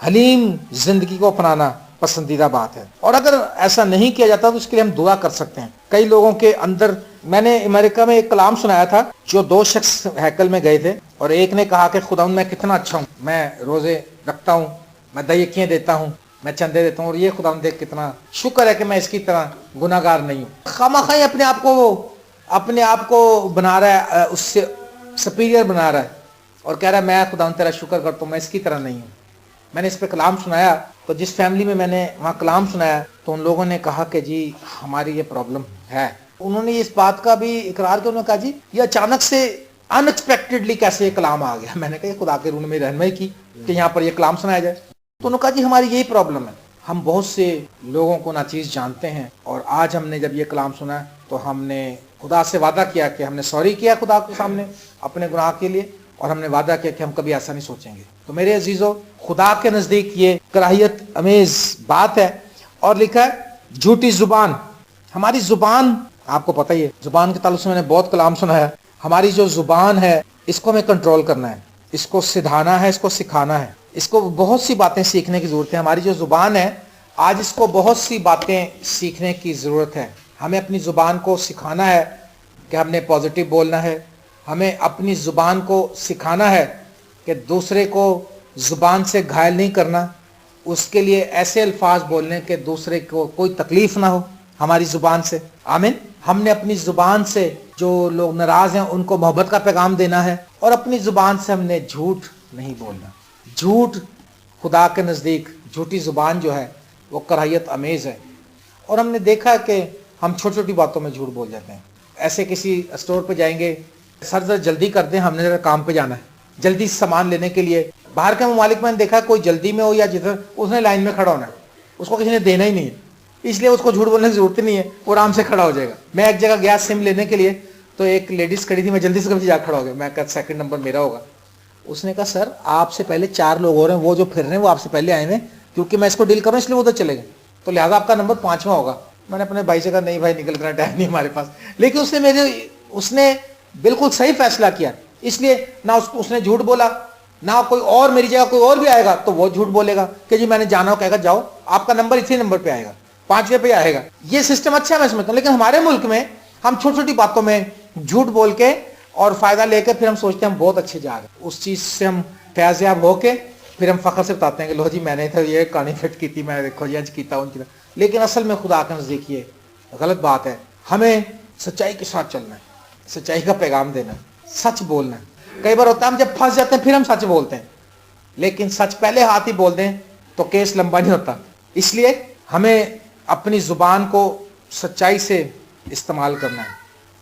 حلیم زندگی کو اپنانا پسندیدہ بات ہے. اور اگر ایسا نہیں کیا جاتا تو اس کے لیے ہم دعا کر سکتے ہیں. کئی لوگوں کے اندر، میں نے امریکہ میں ایک کلام سنایا تھا، جو دو شخص ہیکل میں گئے تھے اور ایک نے کہا کہ خدا میں کتنا اچھا ہوں، میں روزے رکھتا ہوں، میں دیکھیاں دیتا ہوں، میں چندے دیتا ہوں، اور یہ خدا دیکھ کتنا شکر ہے کہ میں اس کی طرح گناہ گار نہیں ہوں. خواہ اپنے آپ کو بنا رہا ہے، اس سے سپیریئر بنا رہا ہے اور کہہ رہا ہے میں خدا تیرا شکر کرتا ہوں، میں اس کی طرح نہیں ہوں. میں نے اس پہ کلام سنایا تو جس فیملی میں نے وہاں کلام سنایا تو ان لوگوں نے کہا کہ جی ہماری یہ پرابلم ہے. انہوں نے اس بات کا بھی اقرار کیا، انہوں نے کہا جی یہ اچانک سے ان ایکسپیکٹڈلی کیسے یہ کلام آ گیا. میں نے کہا یہ خدا کے روح نے میری رہنمائی کی کہ یہاں پر یہ کلام سنایا جائے. تو انہوں نے کہا جی ہماری یہی پرابلم ہے، ہم بہت سے لوگوں کو ناچیز جانتے ہیں، اور آج ہم نے جب یہ کلام سنا تو ہم نے خدا سے وعدہ کیا کہ ہم نے سوری کیا خدا کے سامنے اپنے گناہ کے لیے، اور ہم نے وعدہ کیا کہ ہم کبھی ایسا نہیں سوچیں گے. تو میرے عزیزو، خدا کے نزدیک یہ کراہیت امیز بات ہے. اور لکھا ہے جھوٹی زبان. ہماری زبان، آپ کو پتہ ہی ہے زبان کے تعلق سے میں نے بہت کلام سنایا. ہماری جو زبان ہے اس کو ہمیں کنٹرول کرنا ہے، اس کو سدھانا ہے، اس کو سکھانا ہے. اس کو بہت سی باتیں سیکھنے کی ضرورت ہے. ہماری جو زبان ہے آج اس کو بہت سی باتیں سیکھنے کی ضرورت ہے. ہمیں اپنی زبان کو سکھانا ہے کہ ہم نے پازیٹیو بولنا ہے. ہمیں اپنی زبان کو سکھانا ہے کہ دوسرے کو زبان سے گھائل نہیں کرنا، اس کے لیے ایسے الفاظ بولنے کہ دوسرے کو کوئی تکلیف نہ ہو ہماری زبان سے. آمین. ہم نے اپنی زبان سے جو لوگ ناراض ہیں ان کو محبت کا پیغام دینا ہے، اور اپنی زبان سے ہم نے جھوٹ نہیں بولنا. جھوٹ خدا کے نزدیک، جھوٹی زبان جو ہے وہ کراہیت امیز ہے. اور ہم نے دیکھا کہ ہم چھوٹی چھوٹی باتوں میں جھوٹ بول جاتے ہیں. ایسے کسی اسٹور پہ جائیں گے، سر ذرا جلدی کر دیں، ہم نے ذرا کام پہ جانا ہے، جلدی سامان لینے کے لیے. باہر کے ممالک میں نے دیکھا کوئی جلدی میں ہو یا جدھر، اس نے لائن میں کھڑا ہونا ہے، اس کو کسی نے دینا ہی نہیں ہے، اس لیے اس کو جھوٹ بولنے کی ضرورت نہیں ہے، وہ آرام سے کھڑا ہو جائے گا. میں ایک جگہ گیا سم لینے کے لیے تو ایک لیڈیز کھڑی تھی، میں جلدی سے جا کھڑا ہو گیا. میں کہا سیکنڈ نمبر میرا ہوگا. اس نے کہا سر آپ سے پہلے 4 لوگ ہو رہے ہیں، وہ جو پھر رہے ہیں وہ آپ سے پہلے آئے ہیں، کیونکہ میں اس کو ڈیل کروں اس لیے وہ ادھر چلے گئے، تو لہٰذا آپ کا نمبر 5واں ہوگا. میں نے اپنے بھائی سے کہا نہیں بھائی نکل کر ٹائم نہیں ہمارے پاس. لیکن اس نے بالکل صحیح فیصلہ کیا. اس لیے نہ اس نے جھوٹ بولا، نہ کوئی اور میری جگہ کوئی اور بھی آئے گا تو وہ جھوٹ بولے گا کہ جی میں نے جانا ہو، کہے گا جاؤ آپ کا نمبر اسی نمبر پہ آئے گا، 5ویں پہ آئے گا. یہ سسٹم اچھا ہے میں سمجھتا ہوں. لیکن ہمارے ملک میں ہم چھوٹی چھوٹی باتوں میں جھوٹ بول کے اور فائدہ لے کے پھر ہم سوچتے ہیں ہم بہت اچھے جا رہے ہیں. اس چیز سے ہم فیض یاب ہو کے پھر ہم فخر سے بتاتے ہیں کہ لو جی میں نے تو یہ کہانی فٹ کی تھی، میں نے دیکھو جی آج کیتا ان کی. لیکن اصل میں خدا کے نزدیک یہ غلط بات ہے. ہمیں سچائی کے ساتھ چلنا ہے، سچائی کا پیغام دینا ہے، سچ بولنا ہے. کئی بار ہوتا ہے ہم جب پھنس جاتے ہیں پھر ہم سچ بولتے ہیں، لیکن سچ پہلے ہاتھ ہی بول دیں تو کیس لمبا نہیں ہوتا. اس لیے ہمیں اپنی زبان کو سچائی سے استعمال کرنا ہے.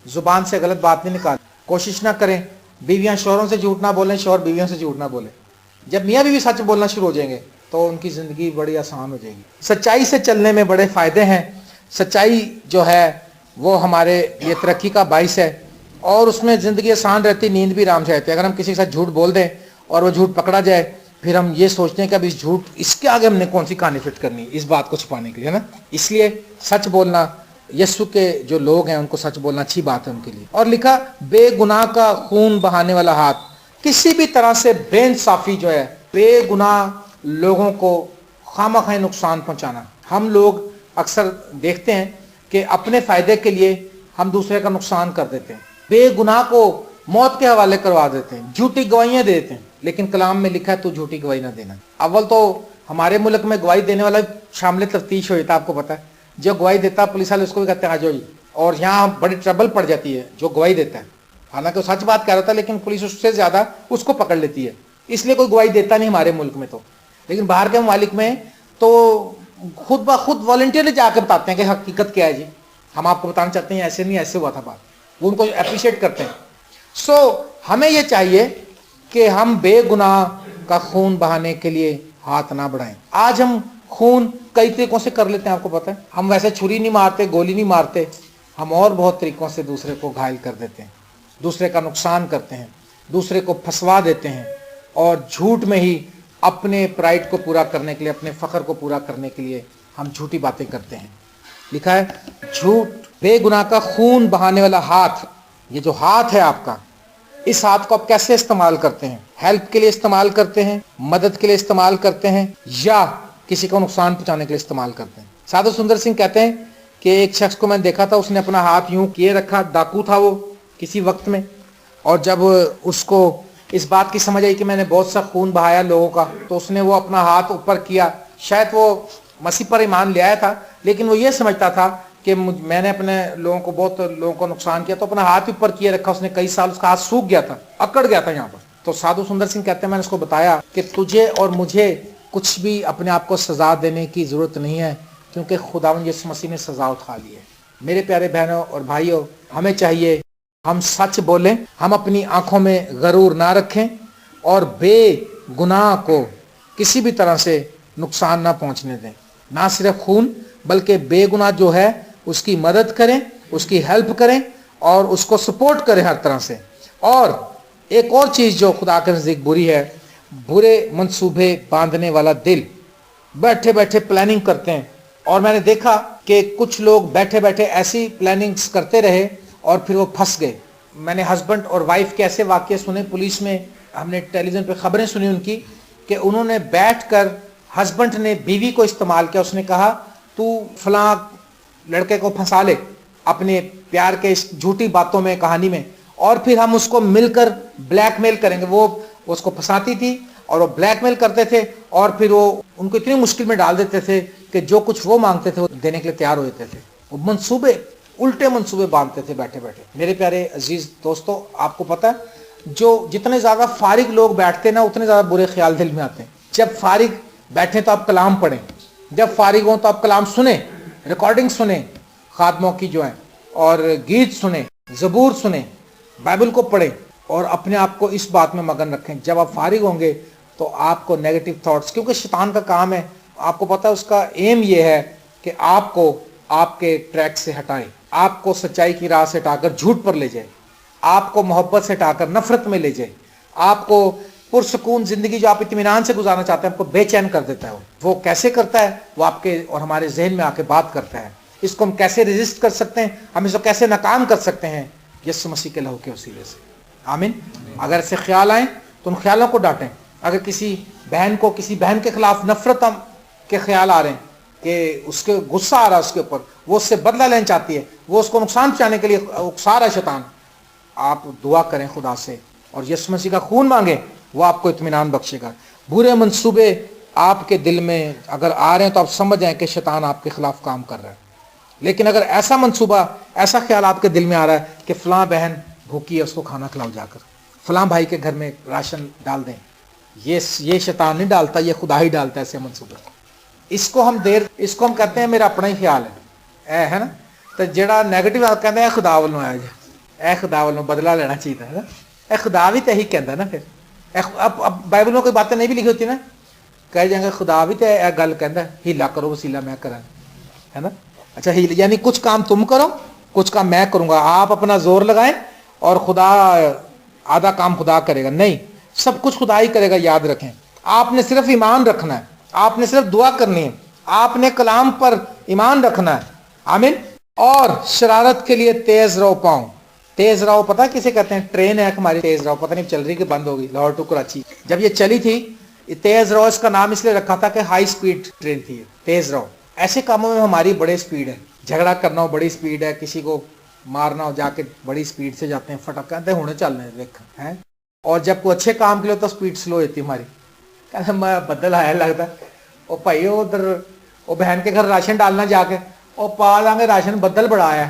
زبان سے غلط بات نہیں نکال. کوشش نہ کریں بیویاں شوہروں سے جھوٹ نہ بولیں، شوہر بیویوں سے جھوٹ نہ بولیں. جب میاں بیوی سچ بولنا شروع ہو جائیں گے تو ان کی زندگی بڑی آسان ہو جائے گی. سچائی سے چلنے میں بڑے فائدے ہیں. سچائی جو ہے وہ ہمارے یہ ترقی کا باعث ہے، اور اس میں زندگی آسان رہتی، نیند بھی آرام سے رہتی ہے. اگر ہم کسی کے ساتھ جھوٹ بول دیں اور وہ جھوٹ پکڑا جائے پھر ہم یہ سوچتے ہیں کہ اب اس جھوٹ اس کے آگے ہم نے کون سی کہانی فٹ کرنی ہے اس بات کو چھپانے کے لیے، ہے نا. اس لیے سچ بولنا، یسوع کے جو لوگ ہیں ان کو سچ بولنا اچھی بات ہے ان کے لیے. اور لکھا بے گناہ کا خون بہانے والا ہاتھ. کسی بھی طرح سے بے انصافی جو ہے، بے گناہ لوگوں کو خواہ نقصان پہنچانا. ہم لوگ اکثر دیکھتے ہیں کہ اپنے فائدے کے لیے ہم دوسرے کا نقصان کر دیتے ہیں، بے گناہ کو موت کے حوالے کروا دیتے ہیں، جھوٹی گواہیاں دیتے ہیں. لیکن کلام میں لکھا ہے تو جھوٹی گواہی نہ دینا. اول تو ہمارے ملک میں گواہی دینے والا شامل تفتیش ہو جاتا، آپ کو پتا ہے. جو گواہی دیتا ہے پولیس والے اس کو بھی کہتے ہیں آ جاؤ جی، اور یہاں بڑی ٹربل پڑ جاتی ہے جو گواہی دیتا ہے. حالانکہ وہ سچ بات کہہ رہا تھا لیکن پولیس اس سے زیادہ اس کو پکڑ لیتی ہے، اس لیے کوئی گواہی دیتا نہیں ہمارے ملک میں. تو لیکن باہر کے ممالک میں تو خود بخود والنٹیئرلی جا کے بتاتے ہیں کہ حقیقت کیا ہے جی، ہم آپ کو بتانا چاہتے ہیں ایسے نہیں ایسے ہوا تھا بات. وہ ان کو اپریشیٹ کرتے ہیں. ہمیں یہ چاہیے کہ ہم بے گناہ کا خون بہانے کے لیے ہاتھ نہ بڑھائیں. آج ہم خون کئی طریقوں سے کر لیتے ہیں، آپ کو پتہ ہے. ہم ویسے چھری نہیں مارتے، گولی نہیں مارتے، ہم اور بہت طریقوں سے دوسرے کو گھائل کر دیتے ہیں، دوسرے کا نقصان کرتے ہیں، دوسرے کو پھنسوا دیتے ہیں، اور جھوٹ میں ہی اپنے پرائڈ کو پورا کرنے کے لیے، اپنے فخر کو پورا کرنے کے لیے ہم جھوٹی باتیں کرتے ہیں. لکھا ہے جھوٹ بے گناہ کا خون بہانے والا ہاتھ. یہ جو ہاتھ ہے آپ کا، اس ہاتھ کو آپ کیسے استعمال کرتے ہیں؟ ہیلپ کے لیے استعمال کرتے ہیں، مدد کے لیے استعمال کرتے ہیں، یا کسی کو نقصان پہنچانے کے لیے استعمال کرتے ہیں؟ سادھو سندر سنگھ کہتے ہیں کہ ایک شخص کو میں نے دیکھا تھا، اس نے اپنا ہاتھ یوں کیے رکھا، ڈاکو تھا وہ کسی وقت میں، اور جب اس کو اس بات کی سمجھ آئی کہ میں نے بہت سا خون بہایا لوگوں کا، تو اس نے وہ اپنا ہاتھ اوپر کیا. شاید وہ مسیح پر ایمان لے آیا تھا، لیکن وہ یہ سمجھتا تھا کہ میں نے اپنے بہت لوگوں کو نقصان کیا، تو اپنا ہاتھ اوپر کیے رکھا. اس نے کئی سال اس کا ہاتھ سوکھ گیا تھا، اکڑ گیا تھا یہاں پر. تو سادھو سندر سنگھ کہتے ہیں میں نے اس کو بتایا کہ تجھے اور مجھے کچھ بھی اپنے آپ کو سزا دینے کی ضرورت نہیں ہے، کیونکہ خداوند یسوع مسیح نے سزا اٹھا لی ہے. میرے پیارے بہنوں اور بھائیوں، ہمیں چاہیے ہم سچ بولیں، ہم اپنی آنکھوں میں غرور نہ رکھیں، اور بے گناہ کو کسی بھی طرح سے نقصان نہ پہنچنے دیں. نہ صرف خون بلکہ بے گناہ جو ہے اس کی مدد کریں، اس کی ہیلپ کریں، اور اس کو سپورٹ کریں ہر طرح سے. اور ایک اور چیز جو خدا کے نزدیک بری ہے، برے منصوبے باندھنے والا دل. بیٹھے بیٹھے پلاننگ کرتے ہیں، اور میں نے دیکھا کہ کچھ لوگ بیٹھے بیٹھے ایسی پلاننگز کرتے رہے اور پھر وہ پھنس گئے. میں نے ہسبینڈ اور وائف کے ایسے واقعے سنے، پولیس میں ہم نے ٹیلی ویژن پہ خبریں سنی ان کی، کہ انہوں نے بیٹھ کر ہسبینڈ نے بیوی کو استعمال کیا. اس نے کہا تو فلاں لڑکے کو پھنسا لے اپنے پیار کے اس جھوٹی باتوں میں، کہانی میں، اور پھر ہم اس کو مل کر بلیک میل کریں گے. وہ اس کو پھنساتی تھی اور وہ بلیک میل کرتے تھے، اور پھر وہ ان کو اتنی مشکل میں ڈال دیتے تھے کہ جو کچھ وہ مانگتے تھے وہ دینے کے لیے تیار ہوتے تھے. وہ منصوبے، الٹے منصوبے باندھتے تھے بیٹھے بیٹھے. میرے پیارے عزیز دوستو، آپ کو پتہ ہے جو جتنے زیادہ فارغ لوگ بیٹھتے ہیں نا، اتنے زیادہ برے خیال دل میں آتے ہیں. جب فارغ بیٹھیں تو آپ کلام پڑھیں، جب فارغ ہوں تو آپ کلام سنیں، ریکارڈنگ سنیں خادموں کی جو ہیں، اور گیت سنیں، زبور سنیں، بائبل کو پڑھیں، اور اپنے آپ کو اس بات میں مگن رکھیں. جب آپ فارغ ہوں گے تو آپ کو نیگیٹو تھاٹس، کیونکہ شیطان کا کام ہے، آپ کو پتہ ہے اس کا ایم یہ ہے کہ آپ کو آپ کے ٹریک سے ہٹائیں، آپ کو سچائی کی راہ سے ہٹا کر جھوٹ پر لے جائے، آپ کو محبت سے ہٹا کر نفرت میں لے جائے، آپ کو پرسکون زندگی جو آپ اطمینان سے گزارنا چاہتے ہیں آپ کو بے چین کر دیتا ہے. وہ کیسے کرتا ہے؟ وہ آپ کے اور ہمارے ذہن میں آ کے بات کرتا ہے. اس کو ہم کیسے ریزسٹ کر سکتے ہیں؟ ہم اس کو کیسے ناکام کر سکتے ہیں؟ یسوع مسیح کے لہو کے وسیلے سے. آمین. اگر ایسے خیال آئیں تو ان خیالوں کو ڈانٹیں. اگر کسی بہن کے خلاف نفرت کے خیال آ رہے ہیں کہ اس کے غصہ آ رہا ہے اس کے اوپر، وہ اس سے بدلہ لینا چاہتی ہے، وہ اس کو نقصان پہنچانے کے لیے اکسا رہا ہے شیطان، آپ دعا کریں خدا سے اور یسوع مسیح کا خون مانگیں، وہ آپ کو اطمینان بخشے گا. برے منصوبے آپ کے دل میں اگر آ رہے ہیں تو آپ سمجھ جائیں کہ شیطان آپ کے خلاف کام کر رہا ہے. لیکن اگر ایسا منصوبہ، ایسا خیال آپ کے دل میں آ رہا ہے کہ فلاں بہن بھوکی ہے اس کو کھانا کھلاؤ جا کر، فلاں بھائی کے گھر میں راشن ڈال دیں، یہ شیطان نہیں ڈالتا، یہ خدا ہی ڈالتا ہے ایسے منصوبے. اس کو ہم کہتے ہیں میرا اپنا ہی خیال ہے نا. تو جڑا نیگیٹو کہتے ہیں خدا والوں آیا جی، اے خدا والوں بدلہ لینا چاہیے ہے نا. اے خدا بھی تو یہی کہتا ہے نا. پھر اب بائبل میں کوئی باتیں نہیں بھی لکھی ہوتی نا، کہہ جائیں گے خدا بھی تو یہ گل کہتا ہے ہیلا کرو وسیلہ میں کرا ہے نا. اچھا یعنی کچھ کام تم کرو، کچھ کام میں کروں گا، آپ اپنا زور لگائیں اور خدا آدھا کام خدا کرے گا. نہیں، سب کچھ خدا ہی کرے گا. یاد رکھیں، آپ نے صرف ایمان رکھنا ہے، آپ نے صرف دعا کرنی ہے، آپ نے کلام پر ایمان رکھنا ہے. آمین. اور شرارت کے لیے تیز رہو پاؤں. تیز رہو پتہ کسے کہتے ہیں؟ ٹرین ہے ہماری تیز رہو، پتہ نہیں چل رہی کہ بند ہو گئی لاہور ٹو کراچی. جب یہ چلی تھی تیز رہو، اس کا نام اس لیے رکھا تھا کہ ہائی سپیڈ ٹرین تھی. تیز رہو. ایسے کاموں میں ہماری بڑی سپیڈ ہے، جھگڑا کرنا ہو بڑی سپیڈ ہے، کسی کو مارنا ہو جا کے بڑی سپیڈ سے جاتے ہیں، فٹک کہتے ہیں ہونے چل رہے دیکھ ہیں. اور جب کوئی اچھے کام کے لیے تو سپیڈ سلو ہوتی ہماری. کہتے میں بدل آیا لگتا وہ بھائی ادھر وہ بہن کے گھر راشن ڈالنا جا کے وہ پا لیں گے راشن بدل بڑا آیا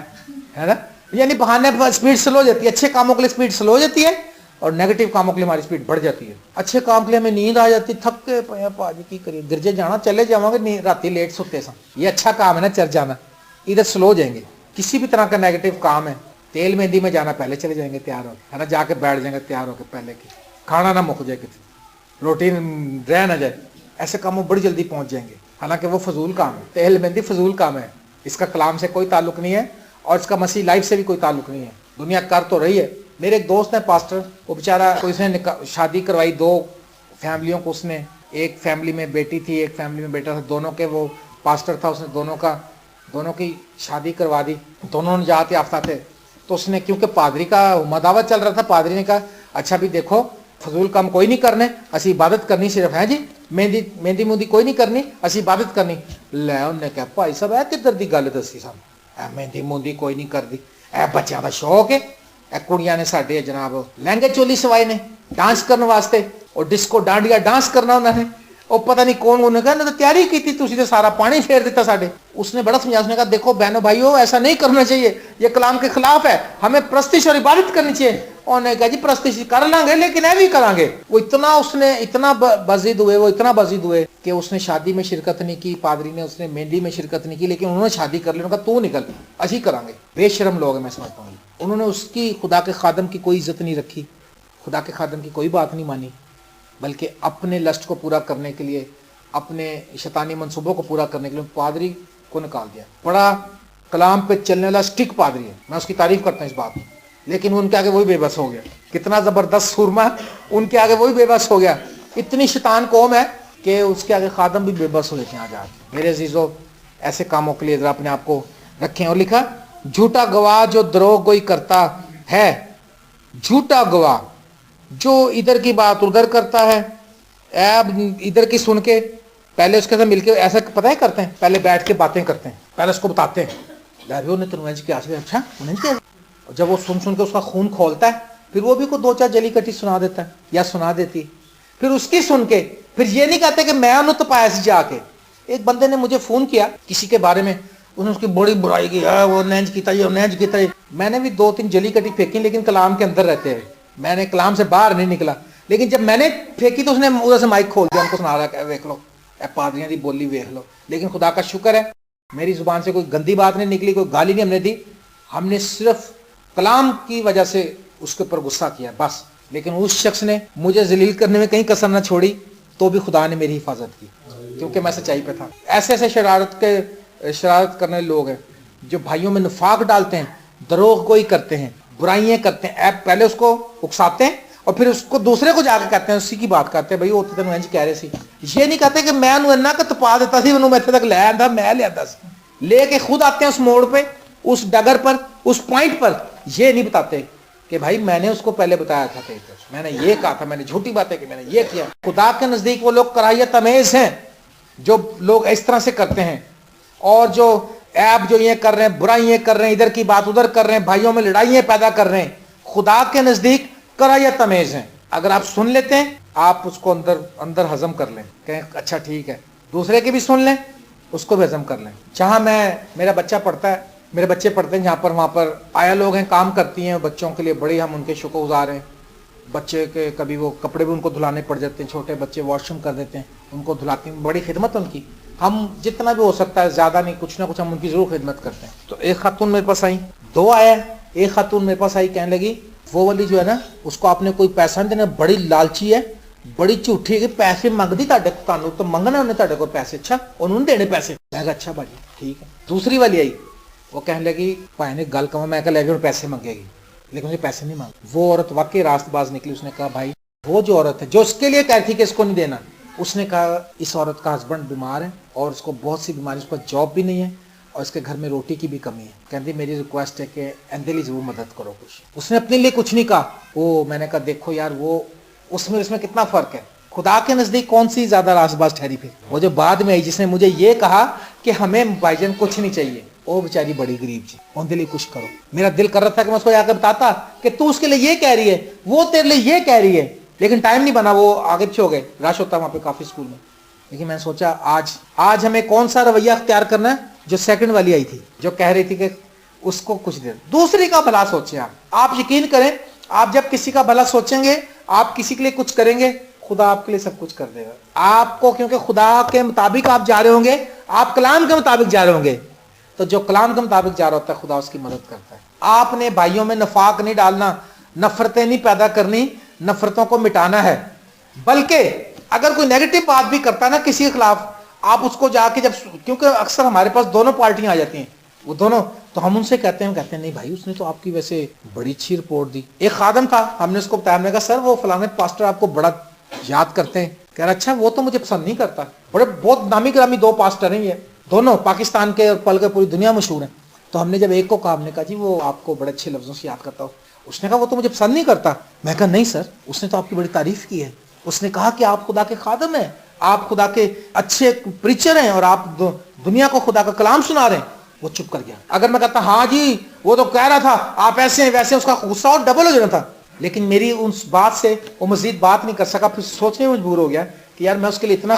ہے نا. یعنی بہانے پر سپیڈ سلو ہو جاتی ہے. اچھے کاموں کے لیے سپیڈ سلو ہو جاتی ہے اور نیگیٹو کاموں کے لیے ہماری سپیڈ بڑھ جاتی ہے. اچھے کام کے لیے ہمیں نیند آ جاتی، تھک کے پے پاجی کی کریے گرجے جانا، چلے جاؤں گے رات لیٹ سوتے سا، یہ اچھا کام ہے نا چرچ جانا، ادھر سلو ہو جائیں گے. کسی بھی طرح کا نیگیٹو کام ہے، تیل مہندی میں جانا پہلے چلے جائیں گے تیار ہو کے ہے نا، جا کے بیٹھ جائیں گے تیار ہو کے پہلے کی، کھانا نہ مک جائے کسی، روٹی رہ نہ جائے، ایسے کاموں بڑی جلدی پہنچ جائیں گے. حالانکہ وہ فضول کام ہے، تیل مہندی فضول کام ہے، اس کا کلام سے کوئی تعلق نہیں ہے اور اس کا مسیح لائف سے بھی کوئی تعلق نہیں ہے. دنیا کر تو رہی ہے. میرے ایک دوست ہیں پاسٹر، وہ بیچارہ کوئی اس نے شادی کروائی 2 فیملیوں کو، اس نے ایک فیملی میں بیٹی تھی، ایک فیملی میں بیٹا تھا، دونوں کے وہ پاسٹر تھا، اس نے دونوں کی شادی کروا دی. دونوں نجات یافتہ تھے. تو اس نے کیونکہ پادری کا مداوت چل رہا تھا, پادری نے کہا اچھا بھی دیکھو فضول کام کوئی نہیں کرنے, اسی عبادت کرنی صرف ہے جی, مہندی مہندی کوئی نہیں کرنی, اسی عبادت کرنی. لے انہوں نے کہا بھائی صاحب اے کدھر دی گل دسی سانوں, اے مہندی مہندی کوئی نہیں کرتی, اے بچیاں دا شوق ہے, اے کڑیاں نے ساڈے جناب لہنگے چولی سوائے نے ڈانس کرنے واسطے, اور ڈسکو ڈانڈیا ڈانس کرنا انہوں نے, اور پتہ نہیں کون, انہوں نے کہا نہ تیاری کی تھی تسی تے سارا پانی پھیر دیتا ساڈے. اس نے بڑا سمجھایا, اس نے کہا دیکھو بہنوں بھائیو ایسا نہیں کرنا چاہیے, یہ کلام کے خلاف ہے, ہمیں پرستش اور عبادت کرنی چاہیے. انہوں نے کہا جی پرستش کر لیں گے لیکن اے بھی کریں گے. وہ اتنا اس نے اتنا بزید ہوئے, وہ اتنا بزید ہوئے کہ اس نے شادی میں شرکت نہیں کی, پادری نے اس نے مہندی میں شرکت نہیں کی, لیکن انہوں نے شادی کر لی. انہوں نے کہا تو نکل اسی کریں گے. بے شرم لوگ ہیں میں سمجھتا ہوں. انہوں نے اس کی خدا کے خادم کی کوئی عزت نہیں رکھی, خدا کے خادم کی کوئی بات نہیں مانی, بلکہ اپنے لسٹ کو پورا کرنے کے لیے, اپنے شیطانی منصوبوں کو پورا کرنے کے لیے پادری کو نکال دیا. بڑا کلام پہ چلنے والا سٹک پادری ہے, میں اس کی تعریف کرتا ہوں اس بات میں, لیکن ان کے آگے وہی بے بس ہو گیا. کتنا زبردست سورما, ان کے آگے وہی بے بس ہو گیا. اتنی شیطان قوم ہے کہ اس کے آگے خادم بھی بے بس ہو جاتے ہیں. آج میرے عزیزو ایسے کاموں کے لیے ذرا اپنے آپ کو رکھیں. اور لکھا جھوٹا گواہ جو دروغ گوئی کرتا ہے, جھوٹا گواہ جو ادھر کی بات ادھر کرتا ہے, اب ادھر کی سن کے پہلے اس کے ساتھ مل کے ایسا پتہ ہے کرتے ہیں, پہلے بیٹھ کے باتیں کرتے ہیں, پہلے اس کو بتاتے ہیں یار نے تنوج کیا, اچھا جب وہ سن کے اس کا خون کھولتا ہے, پھر وہ بھی کو دو چار جلی کٹی سنا دیتا ہے یا سنا دیتی, پھر اس کی سن کے پھر یہ نہیں کہتے کہ میں انہوں تو پایا سی جا کے. ایک بندے نے مجھے فون کیا کسی کے بارے میں, اس نے اس کی بڑی برائی کی, وہ نینج کیتا یہ نینج کیتا یہ. میں نے بھی دو تین جلی کٹی پھینکی, لیکن کلام کے اندر رہتے ہوئے میں نے کلام سے باہر نہیں نکلا. لیکن جب میں نے پھینکی تو اس نے ادھر سے مائک کھول دیا, ان کو سنا رہا ہے دیکھ لو اے پادریاں دی بولی دیکھ لو. لیکن خدا کا شکر ہے میری زبان سے کوئی گندی بات نہیں نکلی, کوئی گالی نہیں ہم نے دی, ہم نے صرف کلام کی وجہ سے اس کے اوپر غصہ کیا بس. لیکن اس شخص نے مجھے ذلیل کرنے میں کہیں کسر نہ چھوڑی, تو بھی خدا نے میری حفاظت کی کیونکہ میں سچائی پہ تھا. ایسے ایسے شرارت کرنے لوگ ہیں جو بھائیوں میں نفاق ڈالتے ہیں, دروغ گوئی کرتے ہیں, برائیاں کرتے ہیں. پہلے اس کو اکساتے ہیں اور پھر اس کو دوسرے کو جا کے کہتے ہیں, اسی کی بات کرتے ہیں, بھائی وہ تینوں انج کہہ رہے سی. یہ نہیں کہتے کہ میں انہوں اینا کہ تپا دیتا سی, انہوں میں اتنے تک لے آتا, میں لے آتا سی. لے کے خود آتے ہیں اس موڑ پہ, اس ڈگر پر, اس پوائنٹ پر. یہ نہیں بتاتے کہ بھائی میں نے اس کو پہلے بتایا تھا, میں نے یہ کہا تھا, میں نے جھوٹی باتیں کی, میں نے یہ کیا. خدا کے نزدیک وہ لوگ کراہیت امیز ہیں جو لوگ اس طرح سے کرتے ہیں, اور جو عیب جو یہ کر رہے ہیں, برائیاں کر رہے ہیں, ادھر کی بات ادھر کر رہے ہیں, بھائیوں میں لڑائیاں پیدا کر رہے ہیں, خدا کے نزدیک کراہیت امیز ہیں. اگر آپ سن لیتے ہیں آپ اس کو اندر ہضم کر لیں, کہیں اچھا ٹھیک ہے, دوسرے کی بھی سن لیں, اس کو بھی ہضم کر لیں. جہاں میرا بچہ پڑھتا ہے, میرے بچے پڑھتے ہیں جہاں پر, وہاں پر آیا لوگ ہیں کام کرتی ہیں بچوں کے لیے, بڑی ہم ان کے شکر گزار ہیں. بچے کے کبھی وہ کپڑے بھی ان کو دھلانے پڑ جاتے ہیں, چھوٹے بچے واش روم کر دیتے ہیں, ان کو دھلاتی ہیں, بڑی خدمت ان کی. ہم جتنا بھی ہو سکتا ہے زیادہ نہیں, کچھ نہ کچھ ہم ان کی ضرور خدمت کرتے ہیں. تو ایک خاتون میرے پاس آئی, دو آیا, ایک خاتون میرے پاس آئی کہنے لگی وہ والی جو ہے نا اس کو آپ نے کوئی پیسہ نہیں دینا, بڑی لالچی ہے, بڑی جھوٹھی ہے, کہ پیسے منگتی تانوں تو منگنا انہیں تہاڈے کو پیسے, اچھا انہوں نے دینے پیسے. میں کہا اچھا بھائی ٹھیک ہے. دوسری والی آئی, وہ کہنے لگی بھائی نے گل کہوں, میں کہا لے کے پیسے منگے گی, لیکن مجھے پیسے نہیں مانگے. وہ عورت واقعی راست باز نکلی. اس نے کہا بھائی وہ جو عورت ہے جو اس کے لیے کہہ رہی تھی کہ اس کو نہیں دینا, اس نے کہا اس عورت کا ہسبینڈ بیمار ہے اور اس کو بہت سی بیماری, اس کو جاب بھی نہیں ہے اور اس کے گھر میں روٹی کی بھی کمی ہے. کہتی میری ریکویسٹ ہے کہ اندے لیے ضرور مدد کرو کچھ. اس نے اپنے لیے کچھ نہیں کہا. میں نے کہا دیکھو یار وہ اس میں کتنا فرق ہے. خدا کے نزدیک کون سی زیادہ راست باز ٹھہری پھر؟ وہ جو بعد میں آئی جس نے مجھے یہ کہا کہ ہمیں بھائی جان کچھ نہیں چاہیے, وہ بیچاری بڑی غریب جی, ان کے لیے کچھ کرو. میرا دل کر رہا تھا کہ میں اس کو جا کے بتاتا کہ تو اس کے لیے یہ کہہ رہی ہے, وہ تیرے لیے یہ کہہ رہی ہے, لیکن ٹائم نہیں بنا, وہ آگے پیچھے ہو گئے, رش ہوتا وہاں پہ کافی اسکول میں. لیکن میں نے سوچا آج ہمیں کون سا رویہ اختیار کرنا ہے. جو سیکنڈ والی آئی تھی جو کہہ رہی تھی کہ اس کو کچھ دے, دوسری کا بھلا سوچیں. آپ یقین کریں, آپ جب کسی کا بھلا سوچیں گے, آپ کسی کے لیے کچھ کریں گے, خدا آپ کے لیے سب کچھ کر دے گا آپ کو, کیونکہ خدا کے مطابق آپ جا رہے ہوں گے, آپ کلام کے مطابق جا رہے ہوں گے. تو جو کلام کے مطابق جا رہا ہوتا ہے خدا اس کی مدد کرتا ہے. آپ نے بھائیوں میں نفاق نہیں ڈالنا, نفرتیں نہیں پیدا کرنی, نفرتوں کو مٹانا ہے. بلکہ اگر کوئی نیگیٹو بات بھی کرتا ہے نا کسی کے خلاف, آپ اس کو جا کے کیونکہ اکثر ہمارے پاس دونوں پارٹیاں آ جاتی ہیں, وہ دونوں, تو ہم ان سے کہتے ہیں نہیں بھائی اس نے تو آپ کی ویسے بڑی اچھی رپورٹ دی. ایک خادم تھا, ہم نے اس کو بتایا, ہم نے کہا سر وہ فلانے پاسٹر آپ کو بڑا یاد کرتے ہیں. کہہ رہا اچھا وہ تو مجھے پسند نہیں کرتا. بہت نامی گرامی دو پاسٹر ہیں, یہ دونوں پاکستان کے اور پل کے پوری دنیا مشہور ہیں. تو ہم نے جب ایک کو کہا, ہم نے کہا جی وہ آپ کو بڑے اچھے لفظوں سے یاد کرتا ہو. اس نے کہا وہ تو مجھے پسند نہیں کرتا. میں کہا نہیں سر, اس نے تو آپ کی بڑی تعریف کی ہے. اس نے کہا کہ آپ خدا کے خادم ہیں, آپ خدا کے اچھے پریچر ہیں, اور آپ دنیا کو خدا کا کلام سنا رہے ہیں. وہ چپ کر گیا. اگر میں کہتا ہاں جی وہ تو کہہ رہا تھا آپ ایسے ہیں ویسے, اس کا غصہ اور ڈبل ہو جانا تھا. لیکن میری اس بات سے وہ مزید بات نہیں کر سکا. پھر سوچنے میں مجبور ہو گیا کہ یار میں اس کے لیے اتنا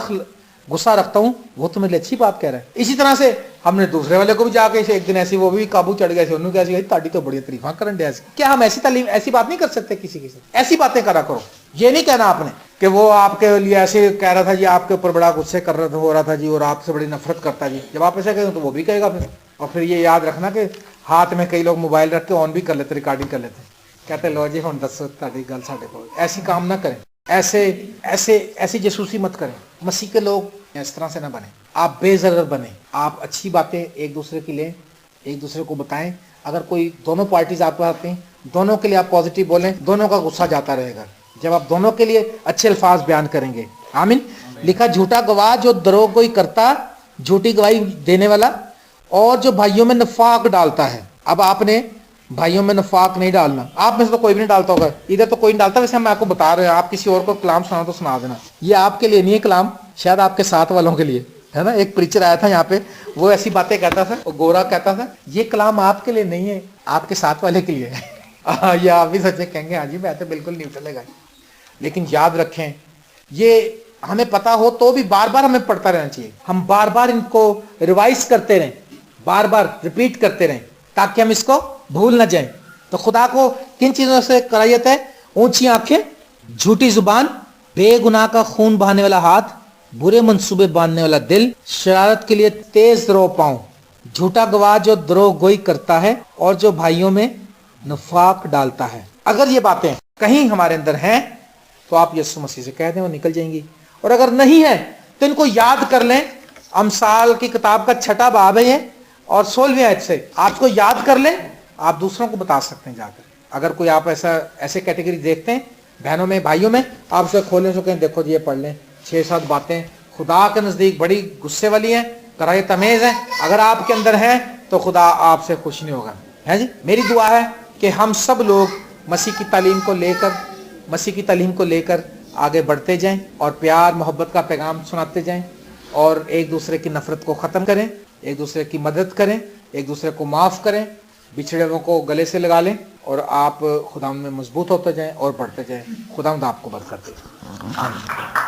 غصہ رکھتا ہوں, وہ تو میرے لیے اچھی بات کہہ رہا ہے. اسی طرح سے ہم نے دوسرے والے کو بھی جا کے ایک دن ایسی, وہ بھی قابو چڑھ گئے تھے. انہوں نے کہا تاڑی تو بڑی تعریفاں کرن ڈیا. کیا ہم ایسی تعلیم ایسی بات نہیں کر سکتے کسی کے ساتھ؟ ایسی باتیں کرا کرو. یہ نہیں کہنا آپ نے کہ وہ آپ کے لیے ایسے کہہ رہا تھا جی, آپ کے اوپر بڑا غصے کر رہا ہو رہا تھا جی, اور آپ سے بڑی نفرت کرتا جی. جب آپ ایسا کہیں تو وہ بھی کہے گا پھر. اور پھر یہ یاد رکھنا کہ ہاتھ میں کئی لوگ موبائل رکھ کے آن بھی کر لیتے, ریکارڈنگ کر لیتے, کہتے لو جی ہوں دسو تاری گل ساڈے کو. ایسی کام نہ کریں, ایسی جاسوسی مت کریں. مسیح کے لوگ اس طرح سے نہ بنیں. آپ بے ضرر بنیں, آپ اچھی باتیں ایک دوسرے کی لیں, ایک دوسرے کو بتائیں. اگر کوئی دونوں پارٹیز آپ کو آتی ہیں, دونوں کے لیے آپ پازیٹیو بولیں, دونوں کا غصہ جاتا رہے گا جب آپ دونوں کے لیے اچھے الفاظ بیان کریں گے. آمین. لکھا جھوٹا گواہ جو دروغ گوئی کرتا, جھوٹی گواہی دینے والا, اور جو بھائیوں میں نفاق ڈالتا ہے. اب آپ نے بھائیوں میں نفاق نہیں ڈالنا. آپ میں سے تو کوئی بھی نہیں ڈالتا ہوگا, ادھر تو کوئی نہیں ڈالتا. ویسے ہم آپ کو بتا رہے ہیں, آپ کسی اور کو کلام سنا تو سنا دینا. یہ آپ کے لیے نہیں ہے کلام, شاید آپ کے ساتھ والوں کے لیے ہے نا. ایک پریچر آیا تھا یہاں پہ, وہ ایسی باتیں کہتا تھا, وہ گورا کہتا تھا یہ کلام آپ کے لیے نہیں ہے, آپ کے ساتھ والے کے لیے ہے. یہ آپ بھی سچے کہیں گے ہاں جی میں تو بالکل نہیں چلے گا. لیکن یاد رکھیں, یہ ہمیں پتا ہو تو بھی بار بار ہمیں پڑھتا رہنا چاہیے. ہم بار بار ان کو ریوائز کرتے رہیں, بار بار ریپیٹ کرتے رہیں, تاکہ ہم اس کو بھول نہ جائیں. تو خدا کو کن چیزوں سے کرائیت ہے؟ اونچی آنکھیں, جھوٹی زبان, بے گناہ کا خون بہانے والا ہاتھ, برے منصوبے باندھنے والا دل, شرارت کے لیے تیز رو پاؤں, جھوٹا گواہ جو دروغ گوئی کرتا ہے, اور جو بھائیوں میں نفاق ڈالتا ہے. اگر یہ باتیں کہیں ہمارے اندر ہیں تو آپ یسوع مسیح سے کہہ دیں, وہ نکل جائیں گی. اور اگر نہیں ہے تو ان کو یاد کر لیں. امثال کی کتاب کا 6واں باب ہے یہ, اور 16ویں آیت سے آپ کو یاد کر لیں. آپ دوسروں کو بتا سکتے ہیں جا کر. اگر کوئی آپ ایسے کیٹیگری دیکھتے ہیں بہنوں میں بھائیوں میں, آپ اسے کھولیں سو کہیں دیکھو جی یہ پڑھ لیں, 6-7 باتیں خدا کے نزدیک بڑی غصے والی ہیں, کرائے تمیز ہیں. اگر آپ کے اندر ہیں تو خدا آپ سے خوش نہیں ہوگا. ہے جی, میری دعا ہے کہ ہم سب لوگ مسیح کی تعلیم کو لے کر آگے بڑھتے جائیں, اور پیار محبت کا پیغام سناتے جائیں, اور ایک دوسرے کی نفرت کو ختم کریں, ایک دوسرے کی مدد کریں, ایک دوسرے کو معاف کریں, بچھڑے ہوئوں کو گلے سے لگا لیں, اور آپ خدا میں مضبوط ہوتے جائیں اور بڑھتے جائیں. خدا آپ کو برکت دے. آمین.